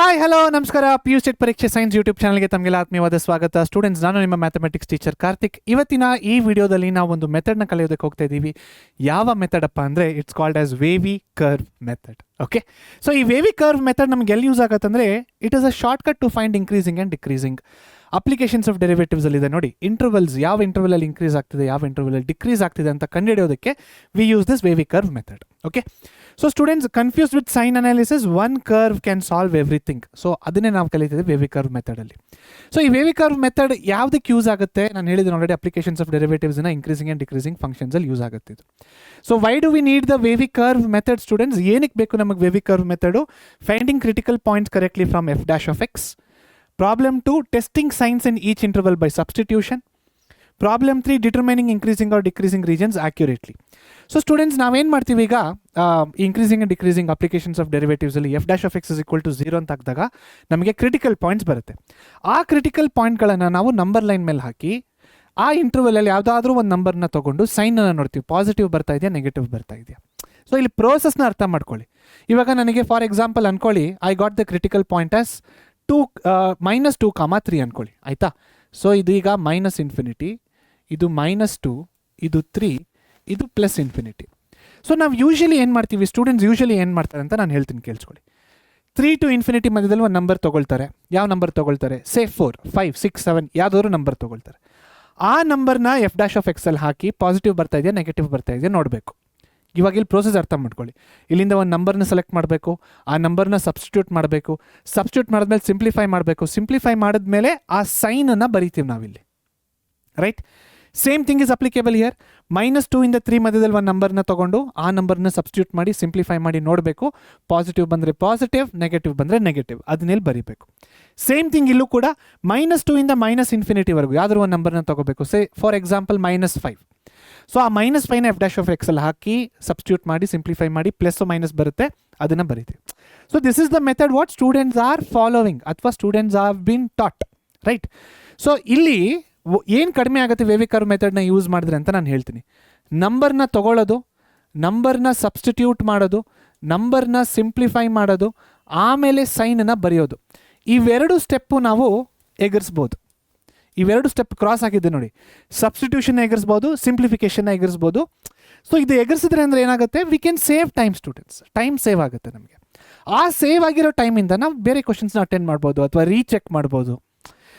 Hi hello ನಮಸ್ಕಾರ. P U state ಪರೀಕ್ಷೆ science YouTube ಚಾನಲ್ಗೆ ತಮಗೆಲ್ಲ ಆತ್ಮೀಯವಾದ ಸ್ವಾಗತ. ಸ್ಟೂಡೆಂಟ್ಸ್, ನಾನು ನಿಮ್ಮ ಮ್ಯಾಥಮೆಟಿಕ್ಸ್ ಟೀಚರ್ ಕಾರ್ತಿಕ್. ಇವತ್ತಿನ ಈ ವಿಡಿಯೋದಲ್ಲಿ ನಾವು ಒಂದು ಮೆಥಡ್ನ ಕಲಿಯೋದಕ್ಕೆ ಹೋಗ್ತಾ ಇದ್ದೀವಿ. ಯಾವ ಮೆಥಡ್ ಅಪ್ಪ ಅಂದರೆ it's called as wavy curve method. Okay, so ಈ ವೇವಿ ಕರ್ವ್ ಮೆಥಡ್ ನಮ್ಗೆ ಎಲ್ಲಿ ಯೂಸ್ ಆಗುತ್ತಂದರೆ it is a short cut to find increasing and decreasing. Applications of derivatives ಅಲ್ಲಿ ಇದೆ ನೋಡಿ. ಇಂಟರ್ವಲ್ಸ್ ಯಾವ ಇಂಟರ್ವಲ್ ಇನ್ಕ್ರೀಸ್ ಆಗ್ತಿದೆ, ಯಾವ ಇಂಟರ್ವಲ್ ಡಿಕ್ರೀಸ್ ಆಗ್ತಿದೆ ಅಂತ ಕಂಡುಹಿಡಿಯೋದಕ್ಕೆ we use this wavy curve method. Okay, so students, confused with sign analysis, one curve can solve everything. So ಅದನ್ನೇ ನಾವು ಕಲಿತಿದ್ದೀವಿ ವೇವಿ ಕರ್ವ್ ಮೆಥಡಲ್ಲಿ. ಸೊ ಈ ವೇವಿ ಕರ್ವ್ ಮೆಥಡ್ ಯಾವುದಕ್ಕೆ ಯೂಸ್ ಆಗುತ್ತೆ? ನಾನು ಹೇಳಿದ್ದೀನಿ ಆಲ್ರೆಡಿ, ಅಪ್ಲಿಕೇಶನ್ಸ್ ಆಫ್ ಡೆರಿವೇಟಿವ್ಸ್ನ ಇಂಕ್ರೀಸಿಂಗ್ ಆ್ಯಂಡ್ ಡಿಕ್ರೀಸಿಂಗ್ ಫಂಕ್ಷನ್ಸಲ್ಲಿ ಯೂಸ್ ಆಗುತ್ತೆ ಇದು. So why do we need the wavy curve method students? ಏನಕ್ಕೆ ಬೇಕು ನಮಗೆ wavy curve method? Finding critical points correctly from F dash of X. Problem 2, testing signs in each interval by substitution. Problem 3, determining increasing or decreasing regions accurately. So students, ನಾವೇನು ಮಾಡ್ತೀವಿ ಈಗ increasing and decreasing applications of derivatives ಅಲ್ಲಿ f dash of x is equal to 0 ಅಂತ ಹಾಕಿದಾಗ ನಮಗೆ critical points ಬರುತ್ತೆ. ಆ critical ಪಾಯಿಂಟ್ಗಳನ್ನು ನಾವು ನಂಬರ್ ಲೈನ್ ಮೇಲೆ ಹಾಕಿ ಆ ಇಂಟರ್ವಲಲ್ಲಿ ಯಾವುದಾದ್ರೂ ಒಂದು ನಂಬರ್ನ ತೊಗೊಂಡು ಸೈನನ್ನು ನೋಡ್ತೀವಿ. ಪಾಸಿಟಿವ್ ಬರ್ತಾ ಇದೆಯಾ, ನೆಗೆಟಿವ್ ಬರ್ತಾ ಇದೆಯಾ. ಸೊ ಇಲ್ಲಿ ಪ್ರೋಸೆಸ್ನ ಅರ್ಥ ಮಾಡ್ಕೊಳ್ಳಿ. ಇವಾಗ ನನಗೆ ಫಾರ್ ಎಕ್ಸಾಂಪಲ್ ಅನ್ಕೊಳ್ಳಿ, I got the critical point as -2, 3 ಅನ್ಕೊಳ್ಳಿ, ಆಯಿತಾ. ಸೊ ಇದು ಈಗ ಮೈನಸ್ ಇನ್ಫಿನಿಟಿ, ಇದು -2, ಇದು 3, ಇದು ಪ್ಲಸ್ ಇನ್ಫಿನಿಟಿ. ಸೊ ನಾವು ಯೂಶಲಿ ಏನು ಮಾಡ್ತೀವಿ, ಸ್ಟೂಡೆಂಟ್ಸ್ ಯೂಶಲಿ ಏನು ಮಾಡ್ತಾರೆ ಅಂತ ನಾನು ಹೇಳ್ತೀನಿ, ಕೇಳಿಸ್ಕೊಳ್ಳಿ. 3 to ಇನ್ಫಿನಿಟಿ ಮಧ್ಯದಲ್ಲಿ ಒಂದು ನಂಬರ್ ತೊಗೊಳ್ತಾರೆ. ಯಾವ ನಂಬರ್ ತೊಗೊಳ್ತಾರೆ? ಸೇ 4, 5, 6, 7 ಯಾವುದಾದ್ರು ನಂಬರ್ ತೊಗೊಳ್ತಾರೆ. ಆ ನಂಬರ್ನ ಎಫ್ ಡ್ಯಾಶ್ ಆಫ್ ಎಕ್ಸಲ್ಲಿ ಹಾಕಿ ಪಾಸಿಟಿವ್ ಬರ್ತಾ ಇದೆಯಾ, ನೆಗೆಟಿವ್ ಬರ್ತಾ ಇದೆಯಾ ನೋಡಬೇಕು. ಇವಾಗ ಇಲ್ಲಿ ಪ್ರೋಸೆಸ್ ಅರ್ಥ ಮಾಡ್ಕೊಳ್ಳಿ. ಇಲ್ಲಿಂದ ಒಂದು ನಂಬರ್ನ ಸೆಲೆಕ್ಟ್ ಮಾಡಬೇಕು, ಆ ನಂಬರ್ನ ಸಬ್ಸ್ಟಿಟ್ಯೂಟ್ ಮಾಡಬೇಕು, ಸಬ್ಸ್ಟಿಟ್ಯೂಟ್ ಮಾಡಿದ್ಮೇಲೆ ಸಿಂಪ್ಲಿಫೈ ಮಾಡಬೇಕು, ಸಿಂಪ್ಲಿಫೈ ಮಾಡಿದ್ಮೇಲೆ ಆ ಸೈನನ್ನು ಬರಿತೀವಿ ನಾವಿಲ್ಲಿ, right. Same thing is applicable here. -2 ಇಂದ 3 ಮಧ್ಯದಲ್ಲಿ ಒಂದು ನಂಬರ್ನ ತೊಗೊಂಡು ಆ ನಂಬರ್ನ ಸಬ್ಸ್ಟಿಟ್ಯೂಟ್ ಮಾಡಿ ಸಿಂಪ್ಲಿಫೈ ಮಾಡಿ ನೋಡಬೇಕು. ಪಾಸಿಟಿವ್ ಬಂದರೆ ಪಾಸಿಟಿವ್, ನೆಗೆಟಿವ್ ಬಂದರೆ ನೆಗೆಟಿವ್, ಅದನ್ನೆಲ್ಲಿ ಬರೀಬೇಕು. ಸೇಮ್ ಥಿಂಗ್ ಇಲ್ಲೂ ಕೂಡ -2 ಇಂದ -ಇನ್ಫಿನಿಟಿವರೆಗೂ ಯಾವ್ದಾದ್ರು ಒಂದು ನಂಬರ್ನ ತೊಗೋಬೇಕು. Say for example -5. ಸೊ ಆ -5ನ ಎಫ್ ಡ್ಯಾಶ್ ಆಫ್ ಎಕ್ಸಲ್ಲಿ ಹಾಕಿ ಸಬ್ಸ್ಟಿಟ್ಯೂಟ್ ಮಾಡಿ ಸಿಂಪ್ಲಿಫೈ ಮಾಡಿ ಪ್ಲಸ್ ಮೈನಸ್ ಬರುತ್ತೆ, ಅದನ್ನು ಬರೀತೀವಿ. So this is the method what students are following ಅಥವಾ students are been taught, right. So ಇಲ್ಲಿ ಏನು ಕಡಿಮೆ ಆಗುತ್ತೆ ವೇವಿ ಕರ್ವ್ ಮೆಥಡ್ನ ಯೂಸ್ ಮಾಡಿದ್ರೆ ಅಂತ ನಾನು ಹೇಳ್ತೀನಿ. ನಂಬರ್ನ ತೊಗೊಳ್ಳೋದು, ನಂಬರ್ನ ಸಬ್ಸ್ಟಿಟ್ಯೂಟ್ ಮಾಡೋದು, ನಂಬರ್ನ ಸಿಂಪ್ಲಿಫೈ ಮಾಡೋದು, ಆಮೇಲೆ ಸೈನನ್ನು ಬರೆಯೋದು. ಇವೆರಡು ಸ್ಟೆಪ್ಪು ನಾವು ಎಗರಿಸ್ಬೋದು. ಇವೆರಡು ಸ್ಟೆಪ್ ಕ್ರಾಸ್ ಆಗಿದ್ದೆ ನೋಡಿ. ಸಬ್ಸ್ಟಿಟ್ಯೂಷನ್ ಎಗರಿಸ್ಬೋದು, ಸಿಂಪ್ಲಿಫಿಕೇಷನ್ನ ಎಗರಿಸ್ಬೋದು. ಸೊ ಇದು ಎಗರಿಸಿದ್ರೆ ಅಂದರೆ ಏನಾಗುತ್ತೆ, we can save time students. Time save ಆಗುತ್ತೆ ನಮಗೆ. ಆ ಸೇವ್ ಆಗಿರೋ ಟೈಮಿಂದ ನಾವು ಬೇರೆ ಕ್ವಶನ್ಸ್ನ ಅಟೆಂಡ್ ಮಾಡ್ಬೋದು ಅಥವಾ ರೀಚೆಕ್ ಮಾಡ್ಬೋದು.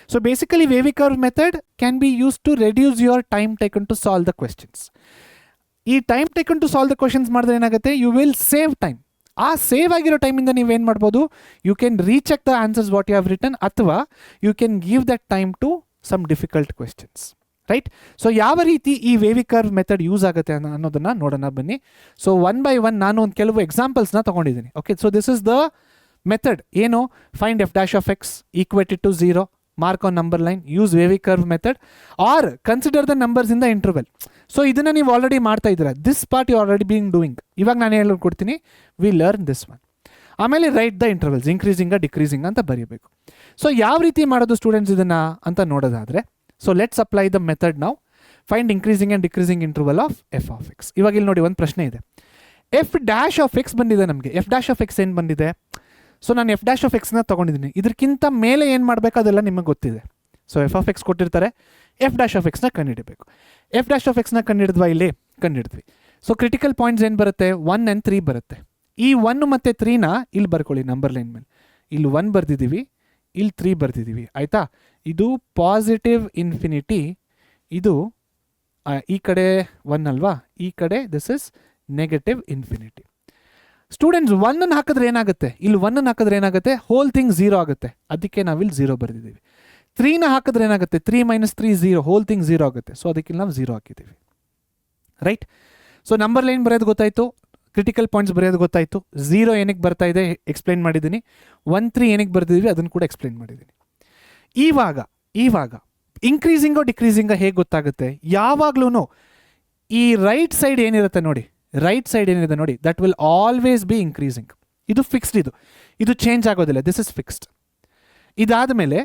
So basically wavy curve method can be use to reduce your time taken to solve the questions. ಈ time taken to solve the questions ಮಾಡಿದ್ರೆ ಏನಾಗುತ್ತೆ, ಯು ವಿಲ್ ಸೇವ್ ಟೈಮ್. ಆ ಸೇವ್ ಆಗಿರೋ ಟೈಮಿಂದ ನೀವೇನು ಮಾಡ್ಬೋದು, you can recheck the answers what you have written, ಅಥವಾ you can give that time to some difficult questions, right. So ಯಾವ ರೀತಿ ಈ ವೇವಿ ಕರ್ವ್ ಮೆಥಡ್ ಯೂಸ್ ಆಗುತ್ತೆ ಅನ್ನೋದನ್ನು ನೋಡೋಣ ಬನ್ನಿ. ಸೊ ಒನ್ ಬೈ ಒನ್ ನಾನು ಒಂದು ಕೆಲವು ಎಕ್ಸಾಂಪಲ್ಸ್ನ ತೊಗೊಂಡಿದ್ದೀನಿ. Okay, so this is the method. ಏನು? Find F dash of X equated to 0, mark on number line, use wavy curve method, or consider the numbers in the interval. So ಇದನ್ನು ನೀವು already ಮಾಡ್ತಾ ಇದ್ದೀರಾ. This part you already been doing. ಇವಾಗ ನಾನು ಹೇಳ್ಕೊಡ್ತೀನಿ, we learn this one. ಆಮೇಲೆ right the intervals, increasing decreasing ಅಂತ ಬರೀಬೇಕು. ಸೊ ಯಾವ ರೀತಿ ಮಾಡೋದು ಸ್ಟೂಡೆಂಟ್ಸ್ ಇದನ್ನು ಅಂತ ನೋಡೋದಾದರೆ, so let's apply the method ನಾವು. Find increasing and decreasing interval of F of X. ಇವಾಗ ಇಲ್ಲಿ ನೋಡಿ, ಒಂದು ಪ್ರಶ್ನೆ ಇದೆ. ಎಫ್ ಡ್ಯಾಶ್ ಆಫ್ ಎಕ್ಸ್ ಬಂದಿದೆ ನಮಗೆ. ಎಫ್ ಡ್ಯಾಶ್ ಆಫ್ ಎಕ್ಸ್ ಏನು ಬಂದಿದೆ? ಸೊ ನಾನು ಎಫ್ ಡ್ಯಾಶ್ ಆಫ್ ಎಕ್ಸ್ನ ತೊಗೊಂಡಿದ್ದೀನಿ. ಇದಕ್ಕಿಂತ ಮೇಲೆ ಏನು ಮಾಡಬೇಕು ಅದೆಲ್ಲ ನಿಮಗೆ ಗೊತ್ತಿದೆ. ಸೊ ಎಫ್ ಆಫ್ ಎಕ್ಸ್ ಕೊಟ್ಟಿರ್ತಾರೆ, ಎಫ್ ಡ್ಯಾಶ್ ಆಫ್ ಎಕ್ಸ್ನ ಕಂಡುಹಿಡಬೇಕು. ಎಫ್ ಡ್ಯಾಶ್ ಆಫ್ ಎಕ್ಸ್ನ ಕಂಡುಹಿಡಿದ್ವಾ? ಇಲ್ಲಿ ಕಂಡುಹಿಡಿದ್ವಿ. ಸೊ ಕ್ರಿಟಿಕಲ್ ಪಾಯಿಂಟ್ಸ್ ಏನು ಬರುತ್ತೆ? 1 and 3 ಬರುತ್ತೆ. ಈ 1 ಮತ್ತು 3ನ ಇಲ್ಲಿ ಬರ್ಕೊಳ್ಳಿ ನಂಬರ್ ಲೈನ್ ಮೇಲೆ. ಇಲ್ಲಿ 1 ಬರ್ದಿದ್ದೀವಿ, ಇಲ್ಲಿ 3 ಬರ್ದಿದ್ದೀವಿ, ಆಯಿತಾ. ಇದು ಪಾಸಿಟಿವ್ ಇನ್ಫಿನಿಟಿ, ಇದು ಈ ಕಡೆ 1 ಅಲ್ವಾ, ಈ ಕಡೆ this is negative infinity. Students, 1 ಹಾಕಿದ್ರೆ ಏನಾಗುತ್ತೆ? ಇಲ್ಲಿ 1 ಹಾಕಿದ್ರೆ ಏನಾಗುತ್ತೆ? ಹೋಲ್ ಥಿಂಗ್ 0 ಆಗುತ್ತೆ. ಅದಕ್ಕೆ ನಾವಿಲ್ಲಿ 0 ಬರ್ದಿದ್ದೀವಿ. 3ನ ಹಾಕಿದ್ರೆ ಏನಾಗುತ್ತೆ? 3 - 3 0, ಹೋಲ್ ಥಿಂಗ್ 0 ಆಗುತ್ತೆ. ಸೊ ಅದಕ್ಕೆ ನಾವು 0 ಹಾಕಿದ್ದೀವಿ, ರೈಟ್. ಸೊ ನಂಬರ್ ಲೈನ್ ಬರೆಯೋದು ಗೊತ್ತಾಯಿತು, ಕ್ರಿಟಿಕಲ್ ಪಾಯಿಂಟ್ಸ್ ಬರೆಯೋದು ಗೊತ್ತಾಯಿತು. 0 ಏನಕ್ಕೆ ಬರ್ತಾ ಇದೆ ಎಕ್ಸ್ಪ್ಲೈನ್ ಮಾಡಿದ್ದೀನಿ. 1, 3 ಏನಕ್ಕೆ ಬರ್ದಿದ್ದೀವಿ ಅದನ್ನು ಕೂಡ ಎಕ್ಸ್ಪ್ಲೈನ್ ಮಾಡಿದ್ದೀನಿ. ಇವಾಗ ಇನ್ಕ್ರೀಸಿಂಗೋ ಡಿಕ್ರೀಸಿಂಗೋ ಹೇಗೆ ಗೊತ್ತಾಗುತ್ತೆ? ಯಾವಾಗ್ಲೂ ಈ ರೈಟ್ ಸೈಡ್ ಏನಿರುತ್ತೆ ನೋಡಿ, ರೈಟ್ ಸೈಡ್ ಏನಿದೆ ನೋಡಿ, that will always B increasing. ಇದು ಫಿಕ್ಸ್ಡ್, ಇದು ಚೇಂಜ್ ಆಗೋದಿಲ್ಲ. This is fixed. ಇದಾದ ಮೇಲೆ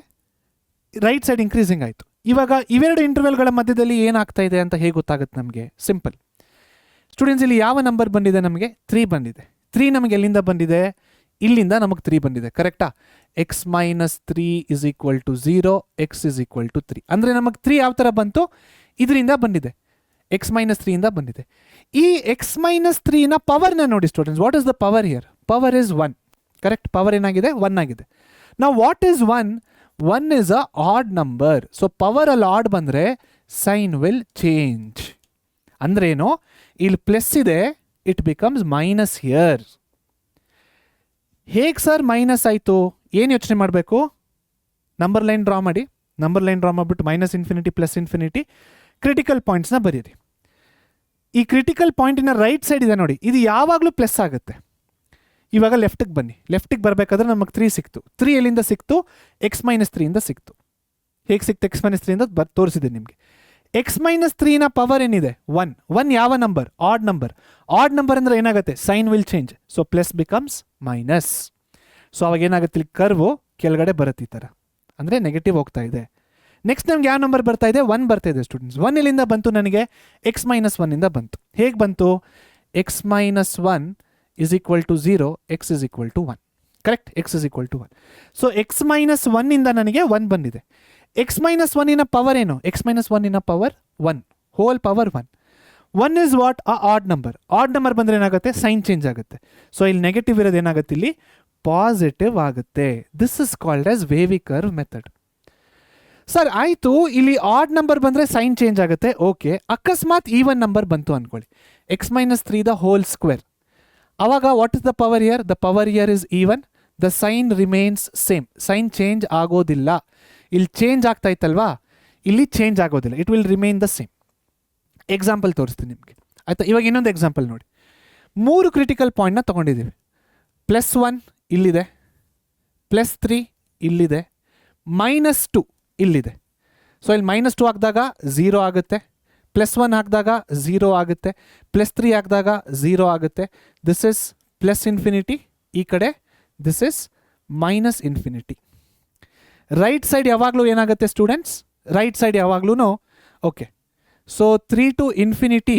ರೈಟ್ ಸೈಡ್ ಇನ್ಕ್ರೀಸಿಂಗ್ ಆಯಿತು. ಇವಾಗ ಇವೆರಡು ಇಂಟರ್ವಲ್ಗಳ ಮಧ್ಯದಲ್ಲಿ ಏನಾಗ್ತಾ ಇದೆ ಅಂತ ಹೇಗೆ ಗೊತ್ತಾಗುತ್ತೆ ನಮಗೆ? ಸಿಂಪಲ್ ಸ್ಟೂಡೆಂಟ್ಸ್, ಇಲ್ಲಿ ಯಾವ ನಂಬರ್ ಬಂದಿದೆ ನಮಗೆ? 3 ಬಂದಿದೆ. 3 ನಮಗೆ ಎಲ್ಲಿಂದ ಬಂದಿದೆ? ಇಲ್ಲಿಂದ ನಮಗೆ 3 ಬಂದಿದೆ, ಕರೆಕ್ಟಾ? X minus 3 is equal to 0, X is equal to 3. ಅಂದರೆ ನಮಗೆ 3 ಯಾವ ಥರ ಬಂತು? ಇದರಿಂದ ಬಂದಿದೆ, ಎಕ್ಸ್ ಮೈನಸ್ 3 ಇಂದ ಬಂದಿದೆ. ಈ ಎಕ್ಸ್ ಮೈನಸ್ 3ನ ಪವರ್ನ ನೋಡಿ students. What is the power here? Power is 1, correct? Power ಏನಾಗಿದೆ? 1 ಆಗಿದೆ. ನಾವು what is 1? 1 is a odd number. So power ಅಲ್ಲಿ ಆಡ್ ಬಂದರೆ ಸೈನ್ ವಿಲ್ ಚೇಂಜ್. ಅಂದ್ರೇನು? ಇಲ್ಲಿ ಪ್ಲಸ್ ಇದೆ, ಇಟ್ ಬಿಕಮ್ಸ್ ಮೈನಸ್ ಹಿಯರ್. ಹೇಗೆ ಸರ್ ಮೈನಸ್ ಆಯಿತು? ಏನು ಯೋಚನೆ ಮಾಡಬೇಕು? ನಂಬರ್ ಲೈನ್ ಡ್ರಾ ಮಾಡಿ. ನಂಬರ್ ಲೈನ್ ಡ್ರಾ ಮಾಡಿಬಿಟ್ಟು minus infinity plus infinity critical ಪಾಯಿಂಟ್ಸ್ನ ಬರೀರಿ. ಈ ಕ್ರಿಟಿಕಲ್ ಪಾಯಿಂಟಿನ ರೈಟ್ ಸೈಡ್ ಇದೆ ನೋಡಿ, ಇದು ಯಾವಾಗಲೂ ಪ್ಲಸ್ ಆಗುತ್ತೆ. ಇವಾಗ ಲೆಫ್ಟಿಗೆ ಬನ್ನಿ. ಲೆಫ್ಟಿಗೆ ಬರಬೇಕಾದ್ರೆ ನಮಗೆ 3 ಸಿಕ್ತು. 3 ಎಲ್ಲಿಂದ ಸಿಕ್ತು? ಎಕ್ಸ್ ಮೈನಸ್ 3ಇಂದ ಸಿಕ್ತು. ಹೇಗೆ ಸಿಕ್ತು? ಎಕ್ಸ್ ಮೈನಸ್ 3ಇಂದ ತೋರಿಸಿದೆ ನಿಮಗೆ. ಎಕ್ಸ್ ಮೈನಸ್ 3ನ ಪವರ್ ಏನಿದೆ? 1. 1 ಯಾವ number? Odd number. Odd number ಅಂದರೆ ಏನಾಗುತ್ತೆ? Sign will change. So plus becomes minus. So ಅವಾಗ ಏನಾಗುತ್ತೆ? ಇಲ್ಲಿ ಕರ್ವು ಕೆಳಗಡೆ ಬರುತ್ತೆ ಈ ಥರ, ಅಂದರೆ ನೆಗೆಟಿವ್ ಹೋಗ್ತಾ ಇದೆ. ನೆಕ್ಸ್ಟ್ ನಮ್ಗೆ ಯಾವ ನಂಬರ್ ಬರ್ತಾ ಇದೆ? 1 ಬರ್ತಾ ಇದೆ ಸ್ಟೂಡೆಂಟ್ಸ್. 1 ಎಲ್ಲಿಂದ ಬಂತು ನನಗೆ? ಎಕ್ಸ್ ಮೈನಸ್ 1ಇಂದ ಬಂತು. ಹೇಗೆ ಬಂತು? X minus 1 is equal to 0, x is equal to 1. Correct? x is equal to 1. So X minus 1ಇಂದ ನನಗೆ 1 ಬಂದಿದೆ. ಎಕ್ಸ್ ಮೈನಸ್ 1ಇನ ಪವರ್ ಏನು? ಎಕ್ಸ್ ಮೈನಸ್ 1ಇನ power 1, whole power 1. 1 is what? A odd number. Odd number ಬಂದರೆ ಏನಾಗುತ್ತೆ? Sign change ಆಗುತ್ತೆ. So ಇಲ್ಲಿ ನೆಗೆಟಿವ್ ಇರೋದು ಏನಾಗುತ್ತೆ? ಇಲ್ಲಿ ಪಾಸಿಟಿವ್ ಆಗುತ್ತೆ. This is called as wavy curve method. Sir ಆಯಿತು, ಇಲ್ಲಿ ಆಡ್ ನಂಬರ್ ಬಂದರೆ ಸೈನ್ ಚೇಂಜ್ ಆಗುತ್ತೆ, ಓಕೆ. ಅಕಸ್ಮಾತ್ ಈವನ್ ನಂಬರ್ ಬಂತು ಅಂದ್ಕೊಳ್ಳಿ, X minus 3 the whole square. ಆವಾಗ what is the power here? The power here is even, the sign remains same. Sign change ಆಗೋದಿಲ್ಲ. ಇಲ್ಲಿ ಚೇಂಜ್ ಆಗ್ತಾ ಇತ್ತಲ್ವಾ, ಇಲ್ಲಿ ಚೇಂಜ್ ಆಗೋದಿಲ್ಲ. It will remain the same. Example ತೋರಿಸ್ತೀನಿ ನಿಮಗೆ, ಆಯಿತಾ? ಇವಾಗ ಇನ್ನೊಂದು ಎಕ್ಸಾಂಪಲ್ ನೋಡಿ. 3 ಕ್ರಿಟಿಕಲ್ ಪಾಯಿಂಟ್ನ ತೊಗೊಂಡಿದ್ದೀವಿ. +1 ಇಲ್ಲಿದೆ, +3 ಇಲ್ಲಿದೆ, -2 ಇಲ್ಲಿದೆ. ಸೊ ಇಲ್ಲಿ -2 ಹಾಕಿದಾಗ 0 ಆಗುತ್ತೆ, +1 ಹಾಕಿದಾಗ 0 ಆಗುತ್ತೆ, +3 ಹಾಕಿದಾಗ 0 ಆಗುತ್ತೆ. ದಿಸ್ ಇಸ್ ಪ್ಲಸ್ ಇನ್ಫಿನಿಟಿ, ಈ ಕಡೆ this is minus infinity. Right side ಯಾವಾಗಲೂ ಏನಾಗುತ್ತೆ ಸ್ಟೂಡೆಂಟ್ಸ್? ರೈಟ್ ಸೈಡ್ ಯಾವಾಗ್ಲೂ ಓಕೆ. ಸೊ 3 to ಇನ್ಫಿನಿಟಿ,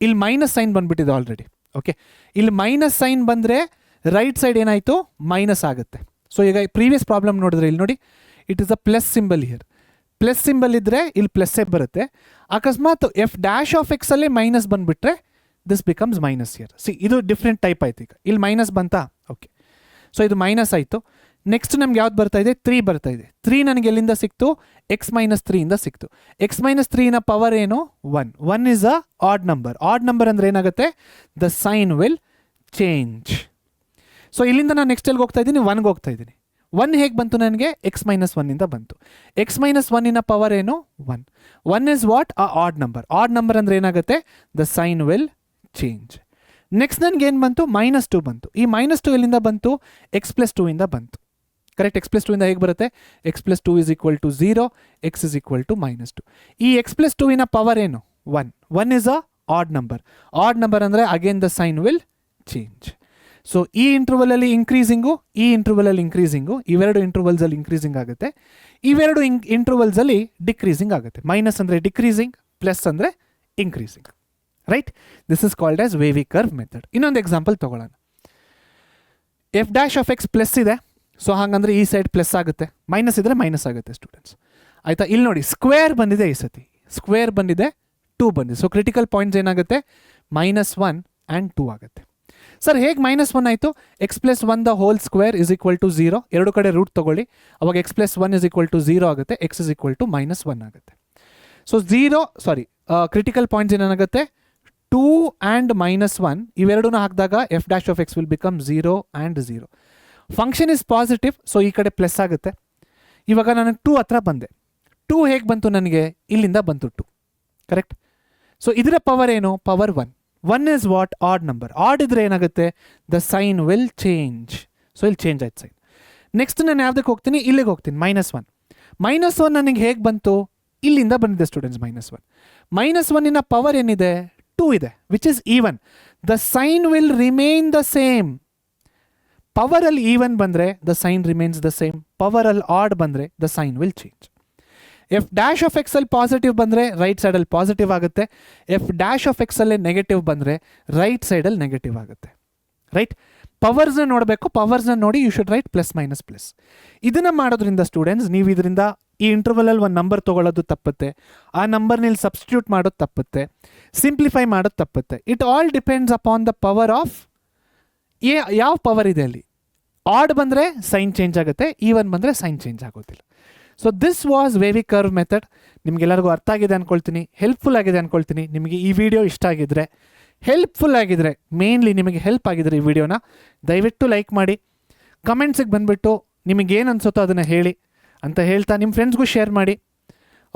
ಇಲ್ಲಿ ಮೈನಸ್ ಸೈನ್ ಬಂದ್ಬಿಟ್ಟಿದೆ ಆಲ್ರೆಡಿ. ಓಕೆ, ಇಲ್ಲಿ ಮೈನಸ್ ಸೈನ್ ಬಂದರೆ ರೈಟ್ ಸೈಡ್ ಏನಾಯಿತು? ಮೈನಸ್ ಆಗುತ್ತೆ. ಸೊ ಈಗ ಪ್ರೀವಿಯಸ್ ಪ್ರಾಬ್ಲಮ್ ನೋಡಿದ್ರೆ ಇಲ್ಲಿ ನೋಡಿ, it is a plus symbol here. Plus symbol ಇದ್ದರೆ ಇಲ್ಲಿ ಪ್ಲಸ್ಸೇ ಬರುತ್ತೆ. ಅಕಸ್ಮಾತ್ ಎಫ್ ಡ್ಯಾಶ್ ಆಫ್ ಎಕ್ಸ್ ಅಲ್ಲೇ ಮೈನಸ್ ಬಂದುಬಿಟ್ರೆ this becomes minus here. C, ಇದು ಡಿಫ್ರೆಂಟ್ ಟೈಪ್ ಆಯ್ತು. ಈಗ ಇಲ್ಲಿ ಮೈನಸ್ ಬಂತಾ? ಓಕೆ, ಸೊ ಇದು ಮೈನಸ್ ಆಯಿತು. ನೆಕ್ಸ್ಟ್ ನಮ್ಗೆ ಯಾವ್ದು ಬರ್ತಾ ಇದೆ? 3 ಬರ್ತಾ ಇದೆ. 3 ನನಗೆ ಎಲ್ಲಿಂದ ಸಿಕ್ತು? ಎಕ್ಸ್ ಮೈನಸ್ 3ಇಂದ ಸಿಕ್ತು. ಎಕ್ಸ್ ಮೈನಸ್ 3ನ ಪವರ್ ಏನು? 1. 1 is a odd number. Odd number ಅಂದರೆ ಏನಾಗುತ್ತೆ? The sign will change. So ಇಲ್ಲಿಂದ ನಾನು ನೆಕ್ಸ್ಟ್ ಎಲ್ಲಿಗೆ ಹೋಗ್ತಾ ಇದ್ದೀನಿ? 1ಗೆ ಹೋಗ್ತಾ ಇದ್ದೀನಿ. 1 ಹೇಗೆ ಬಂತು ನನಗೆ? ಎಕ್ಸ್ ಮೈನಸ್ 1ಇಂದ ಬಂತು. ಎಕ್ಸ್ ಮೈನಸ್ 1ಇನ ಪವರ್ ಏನು? 1. 1 is what? A odd number. Odd number ಅಂದರೆ ಏನಾಗುತ್ತೆ? The sign will change. Next ನನಗೆ ಏನು ಬಂತು? -2 ಬಂತು. ಈ -2 ಎಲ್ಲಿಂದ ಬಂತು? ಎಕ್ಸ್ ಪ್ಲಸ್ 2ಇಂದ ಬಂತು. ಕರೆಕ್ಟ್? ಎಕ್ಸ್ ಪ್ಲಸ್ 2ಇಂದ ಹೇಗೆ ಬರುತ್ತೆ? X plus 2 is equal to 0, X is equal to -2. ಈ ಎಕ್ಸ್ ಪ್ಲಸ್ 2ಇನ ಪವರ್ ಏನು? 1. 1 is a odd number. Odd number ಅಂದರೆ again the sign will change. So ಈ ಇಂಟರ್ವಲಲ್ಲಿ ಇಂಕ್ರೀಸಿಂಗು, ಈ ಇಂಟರ್ವಲಲ್ಲಿ ಇಂಕ್ರೀಸಿಂಗು, ಇವೆರಡು ಇಂಟರ್ವಲ್ಸಲ್ಲಿ ಇಂಕ್ರೀಸಿಂಗ್ ಆಗುತ್ತೆ, ಇವೆರಡು ಇಂಟರ್ವಲ್ಸಲ್ಲಿ ಡಿಕ್ರೀಸಿಂಗ್ ಆಗುತ್ತೆ. ಮೈನಸ್ ಅಂದರೆ ಡಿಕ್ರೀಸಿಂಗ್, ಪ್ಲಸ್ ಅಂದರೆ increasing. Right? This is called as wavy curve method. ಇನ್ನೊಂದು ಎಕ್ಸಾಂಪಲ್ ತೊಗೊಳ್ಳೋಣ. F dash of X plus ಇದೆ, ಸೊ ಹಾಗಂದ್ರೆ ಈ ಸೈಡ್ ಪ್ಲಸ್ ಆಗುತ್ತೆ, ಮೈನಸ್ ಇದ್ದರೆ ಮೈನಸ್ ಆಗುತ್ತೆ ಸ್ಟೂಡೆಂಟ್ಸ್. ಆಯಿತಾ? ಇಲ್ಲಿ ನೋಡಿ, ಸ್ಕ್ವೇರ್ ಬಂದಿದೆ ಈ ಸತಿ, ಸ್ಕ್ವೇರ್ ಬಂದಿದೆ, 2 ಬಂದಿದೆ. ಸೊ ಕ್ರಿಟಿಕಲ್ ಪಾಯಿಂಟ್ಸ್ ಏನಾಗುತ್ತೆ? -1 ಆ್ಯಂಡ್ 2 ಆಗುತ್ತೆ. ಸರ್ ಹೇಗೆ -1 ಆಯಿತು? X plus 1 the whole square is equal to 0. ಎರಡು ಕಡೆ ರೂಟ್ ತೊಗೊಳ್ಳಿ, ಅವಾಗ x plus 1 is equal to 0 ಆಗುತ್ತೆ, ಎಕ್ಸ್ ಇಸ್ ಈಕ್ವಲ್ ಟು -1 ಆಗುತ್ತೆ. ಸೊ ಕ್ರಿಟಿಕಲ್ ಪಾಯಿಂಟ್ಸ್ ಏನಾಗುತ್ತೆ? 2 ಆ್ಯಂಡ್ -1 ಇವೆರಡೂ ಹಾಕಿದಾಗ F dash of X will become 0 and 0. Function is positive, so ಈ ಕಡೆ ಪ್ಲಸ್ ಆಗುತ್ತೆ. ಇವಾಗ ನಾನು 2 ಹತ್ರ ಬಂದೆ. 2 ಹೇಗೆ ಬಂತು ನನಗೆ? ಇಲ್ಲಿಂದ ಬಂತು 2. ಕರೆಕ್ಟ್? ಸೊ ಇದರ ಪವರ್ ಏನು? Power 1. 1 is what? Odd number. Odd ಇದ್ರೆ ಏನಾಗುತ್ತೆ? The sign will change. So ಇಲ್ಲಿ ಚೇಂಜ್ ಆಯ್ತು ಸೈನ್. ನೆಕ್ಸ್ಟ್ ನಾನು ಯಾವುದಕ್ಕೆ ಹೋಗ್ತೀನಿ? ಇಲ್ಲಿಗೆ ಹೋಗ್ತೀನಿ, -1. -1 ನನಗೆ ಹೇಗೆ ಬಂತು? ಇಲ್ಲಿಂದ ಬಂದಿದೆ ಸ್ಟೂಡೆಂಟ್ಸ್ -1. -1ಇನ ಪವರ್ ಏನಿದೆ? 2 ಇದೆ, which is even. The sign will remain the same. ಪವರಲ್ಲಿ ಈವನ್ ಬಂದರೆ the sign remains the same. ಪವರಲ್ಲಿ ಆಡ್ ಬಂದರೆ the sign will change. F dash of X ಅಲ್ಲಿ ಪಾಸಿಟಿವ್ ಬಂದರೆ ರೈಟ್ ಸೈಡಲ್ಲಿ ಪಾಸಿಟಿವ್ ಆಗುತ್ತೆ. ಎಫ್ ಡ್ಯಾಶ್ ಆಫ್ ಎಕ್ಸ್ ಅಲ್ಲೇ negative ಬಂದರೆ ರೈಟ್ ಸೈಡಲ್ಲಿ ನೆಗೆಟಿವ್ ಆಗುತ್ತೆ. ರೈಟ್? ಪವರ್ಸ್ನ ನೋಡಬೇಕು, ಪವರ್ಸ್ನ ನೋಡಿ you should write plus minus plus. ಇದನ್ನು ಮಾಡೋದ್ರಿಂದ ಸ್ಟೂಡೆಂಟ್ಸ್ ನೀವು ಇದರಿಂದ ಈ ಇಂಟರ್ವಲಲ್ಲಿ ಒಂದು ನಂಬರ್ ತೊಗೊಳ್ಳೋದು ತಪ್ಪುತ್ತೆ, ಆ ನಂಬರ್ನ ಇಲ್ಲಿ ಸಬ್ಸ್ಟಿಟ್ಯೂಟ್ ಮಾಡೋದು ತಪ್ಪುತ್ತೆ, ಸಿಂಪ್ಲಿಫೈ ಮಾಡೋದು ತಪ್ಪುತ್ತೆ. It all depends upon the power of ಯಾವ ಪವರ್ ಇದೆ ಅಲ್ಲಿ. ಆಡ್ ಬಂದರೆ ಸೈನ್ ಚೇಂಜ್ ಆಗುತ್ತೆ, ಈವನ್ ಬಂದರೆ ಸೈನ್ ಚೇಂಜ್ ಆಗೋದಿಲ್ಲ. So this was ವೇವಿ curve method. ನಿಮಗೆಲ್ಲರಿಗೂ ಅರ್ಥ ಆಗಿದೆ ಅಂದ್ಕೊಳ್ತೀನಿ, ಹೆಲ್ಪ್ಫುಲ್ ಆಗಿದೆ ಅಂದ್ಕೊಳ್ತೀನಿ. ನಿಮಗೆ ಈ ವಿಡಿಯೋ ಇಷ್ಟ ಆಗಿದ್ರೆ, ಹೆಲ್ಪ್ಫುಲ್ ಆಗಿದ್ರೆ, ಮೇನ್ಲಿ ನಿಮಗೆ ಹೆಲ್ಪ್ ಆಗಿದ್ರೆ ಈ ವಿಡಿಯೋನ ದಯವಿಟ್ಟು ಲೈಕ್ ಮಾಡಿ, ಕಮೆಂಟ್ಸಿಗೆ ಬಂದುಬಿಟ್ಟು ನಿಮಗೇನು ಅನಿಸುತ್ತೋ ಅದನ್ನು ಹೇಳಿ ಅಂತ ಹೇಳ್ತಾ ನಿಮ್ಮ ಫ್ರೆಂಡ್ಸ್ಗೂ ಶೇರ್ ಮಾಡಿ.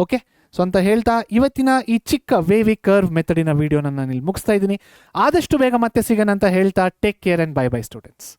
ಓಕೆ, ಸೊ ಅಂತ ಹೇಳ್ತಾ ಇವತ್ತಿನ ಈ ಚಿಕ್ಕ ವೇವಿ ಕರ್ವ್ ಮೆಥಡಿನ ವಿಡಿಯೋನ ನಾನು ಇಲ್ಲಿ ಮುಗಿಸ್ತಾ ಇದ್ದೀನಿ. ಆದಷ್ಟು ಬೇಗ ಮತ್ತೆ ಸಿಗೋಣ ಅಂತ ಹೇಳ್ತಾ take care and bye bye students.